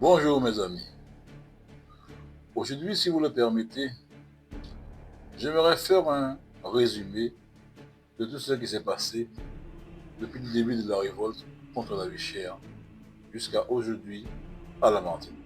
Bonjour mes amis. Aujourd'hui, si vous le permettez, j'aimerais faire un résumé de tout ce qui s'est passé depuis le début de la révolte contre la vie chère jusqu'à aujourd'hui à la Martinique.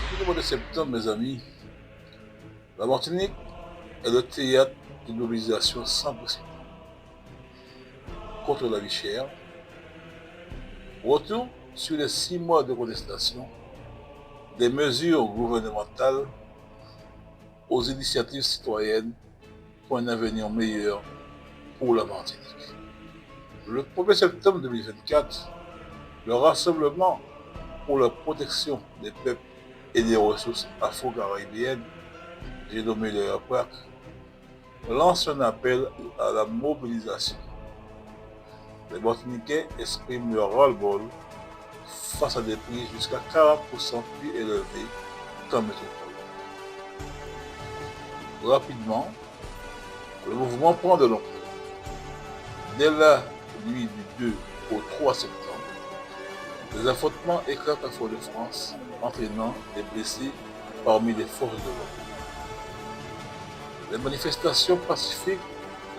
Depuis le mois de septembre, mes amis, la Martinique est le théâtre d'une mobilisation sans précédent contre la vie chère. Retour sur les 6 mois de contestation des mesures gouvernementales aux initiatives citoyennes pour un avenir meilleur pour la Martinique. Le 1er septembre 2024, le Rassemblement pour la protection des peuples et des ressources afro-caribéennes, j'ai nommé le RAPAC, lance un appel à la mobilisation. Les Martiniquais expriment leur ras-le-bol face à des prix jusqu'à 40% plus élevés qu'en métropole. Rapidement, le mouvement prend de l'ampleur. Dès la nuit du 2 au 3 septembre, les affrontements éclatent à Fort-de-France, entraînant des blessés parmi les forces de l'ordre. Les manifestations pacifiques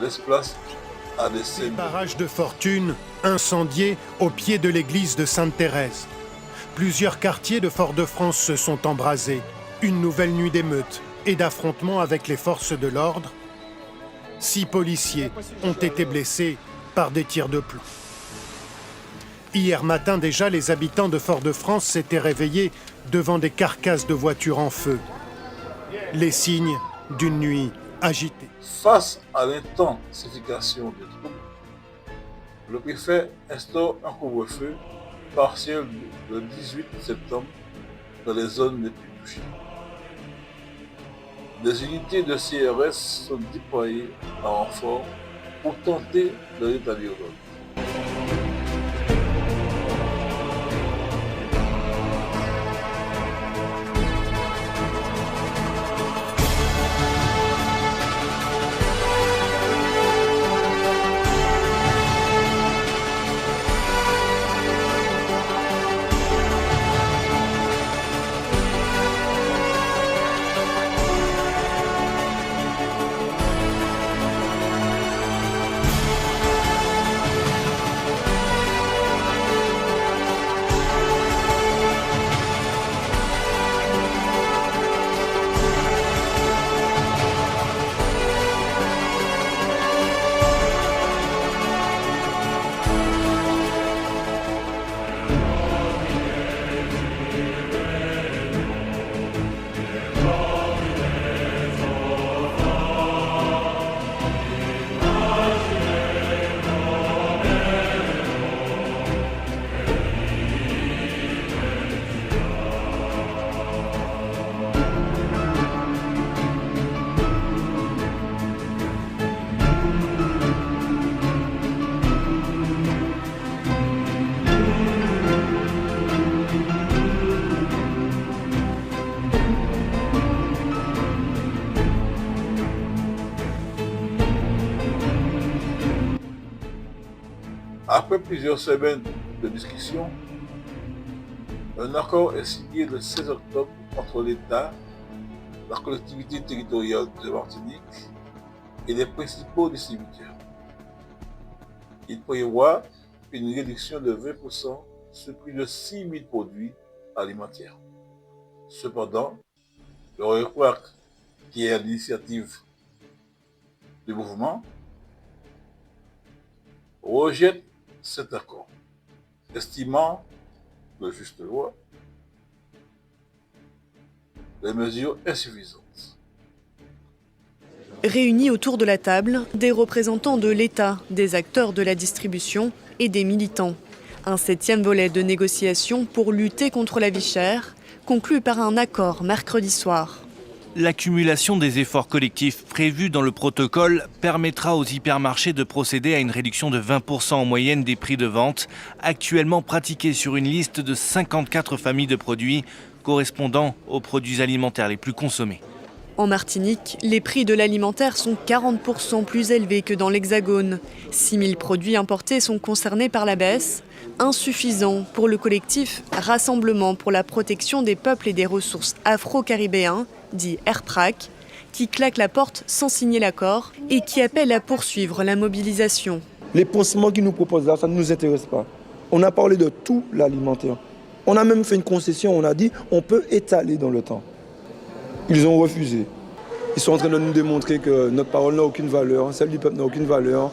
laissent place à des Des scènes barrages de fortune incendiés au pied de l'église de Sainte-Thérèse. Plusieurs quartiers de Fort-de-France se sont embrasés. Une nouvelle nuit d'émeutes et d'affrontements avec les forces de l'ordre. 6 policiers ont été blessés par des tirs de plomb. Hier matin déjà, les habitants de Fort-de-France s'étaient réveillés devant des carcasses de voitures en feu. Les signes d'une nuit agitée. Face à l'intensification des troubles, le préfet instaure un couvre-feu partiel le 18 septembre dans les zones les plus touchées. Des unités de CRS sont déployées en renfort pour tenter de rétablir l'ordre. Après plusieurs semaines de discussions, un accord est signé le 16 octobre entre l'État, la collectivité territoriale de Martinique et les principaux distributeurs. Il prévoit une réduction de 20% sur plus de 6 000 produits alimentaires. Cependant, le RAPAC, qui est à l'initiative du mouvement, rejette cet accord, estimant de juste loi les mesures insuffisantes. Réunis autour de la table, des représentants de l'État, des acteurs de la distribution et des militants. Un 7e volet de négociation pour lutter contre la vie chère, conclu par un accord mercredi soir. L'accumulation des efforts collectifs prévus dans le protocole permettra aux hypermarchés de procéder à une réduction de 20% en moyenne des prix de vente, actuellement pratiqués sur une liste de 54 familles de produits correspondant aux produits alimentaires les plus consommés. En Martinique, les prix de l'alimentaire sont 40% plus élevés que dans l'Hexagone. 6 000 produits importés sont concernés par la baisse, insuffisant pour le collectif Rassemblement pour la protection des peuples et des ressources afro-caribéens, dit RPRAC, qui claque la porte sans signer l'accord et qui appelle à poursuivre la mobilisation. Les pansements qu'ils nous proposent là, ça ne nous intéresse pas. On a parlé de tout l'alimentaire. On a même fait une concession, on a dit on peut étaler dans le temps. Ils ont refusé. Ils sont en train de nous démontrer que notre parole n'a aucune valeur, celle du peuple n'a aucune valeur.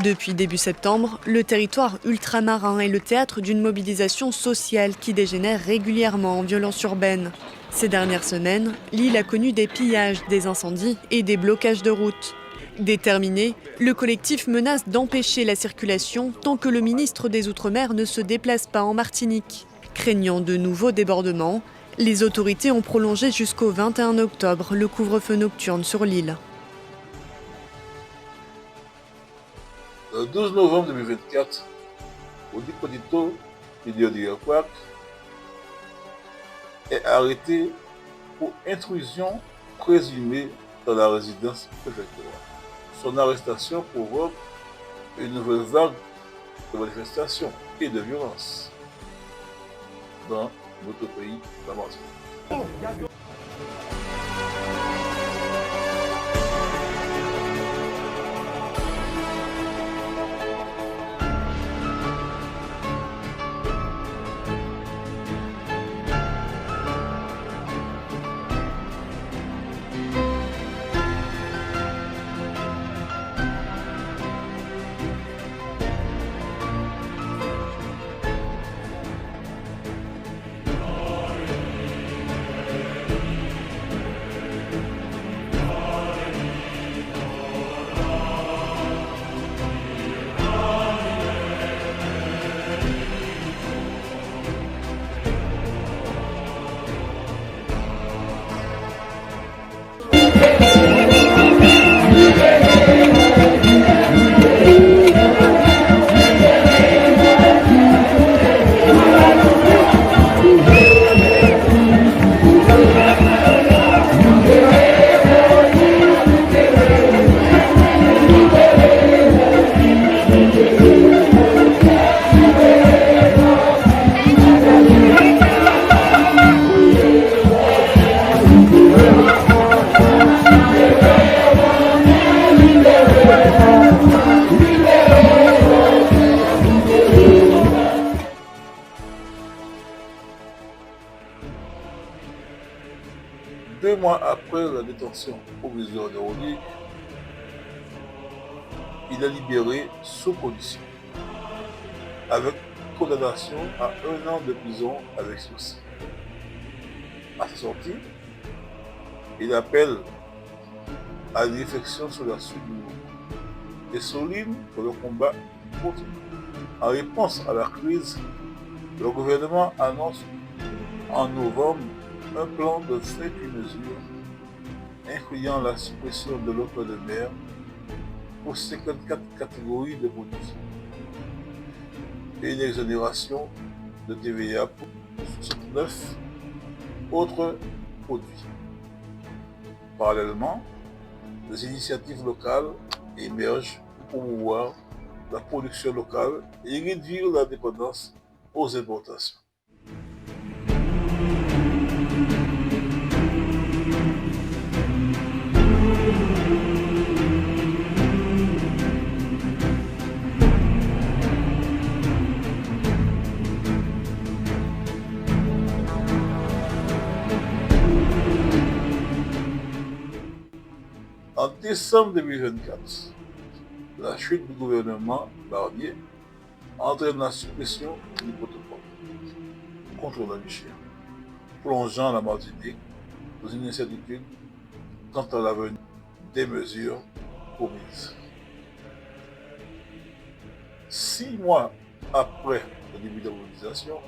Depuis début septembre, le territoire ultramarin est le théâtre d'une mobilisation sociale qui dégénère régulièrement en violence urbaine. Ces dernières semaines, l'île a connu des pillages, des incendies et des blocages de routes. Déterminé, le collectif menace d'empêcher la circulation tant que le ministre des Outre-mer ne se déplace pas en Martinique. Craignant de nouveaux débordements, les autorités ont prolongé jusqu'au 21 octobre le couvre-feu nocturne sur l'île. Le 12 novembre 2024, Odipodito Idiodiakwak est arrêté pour intrusion présumée dans la résidence préfectorale. Son arrestation provoque une nouvelle vague de manifestations et de violence dans notre pays, la Martinique. Deux mois après la détention provisoire de Rony, il est libéré sous condition, avec condamnation à 1 an de prison avec sursis. À sa sortie, il appelle à une réflexion sur la suite du mouvement et souligne que le combat continue. En réponse à la crise, le gouvernement annonce en novembre un plan de 28 mesures incluant la suppression de l'octroi de mer pour 54 catégories de produits et une exonération de TVA pour 69 autres produits. Parallèlement, des initiatives locales émergent pour promouvoir la production locale et réduire la dépendance aux importations. En décembre 2024, la chute du gouvernement Barnier entraîne la suppression du protocole contre la vie chère, plongeant la Martinique dans une incertitude quant à l'avenir. des mesures promises. 6 mois après le début de la mobilisation,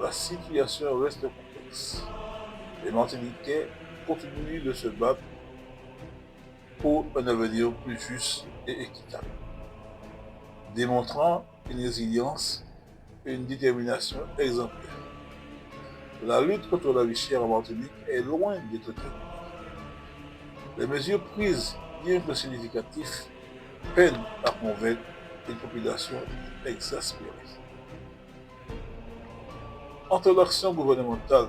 la situation reste complexe. Les Martiniquais continuent de se battre pour un avenir plus juste et équitable, démontrant une résilience et une détermination exemplaire. La lutte contre la vie chère en Martinique est loin d'être terminée. Les mesures prises, bien que significatives, peinent à convaincre une population exaspérée. Entre l'action gouvernementale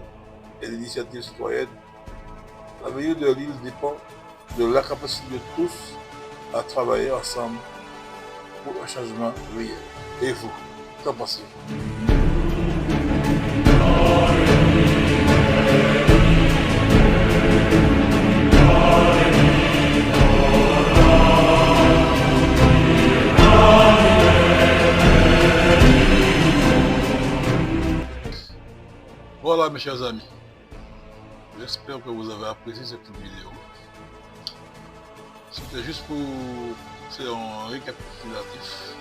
et l'initiative citoyenne, l'avenir de l'île dépend de la capacité de tous à travailler ensemble pour un changement réel. Et vous, qu'en pensez-vous? Voilà mes chers amis, j'espère que vous avez apprécié cette vidéo. C'était juste pour faire un récapitulatif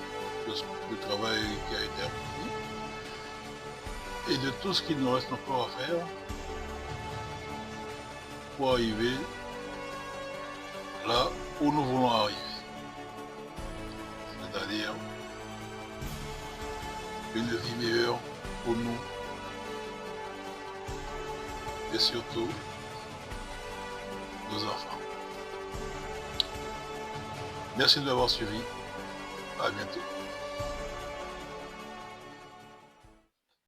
du travail qui a été accompli et de tout ce qu'il nous reste encore à faire pour arriver là où nous voulons arriver. C'est-à-dire une vie meilleure pour nous et surtout nos enfants. Merci de m'avoir suivi. À bientôt.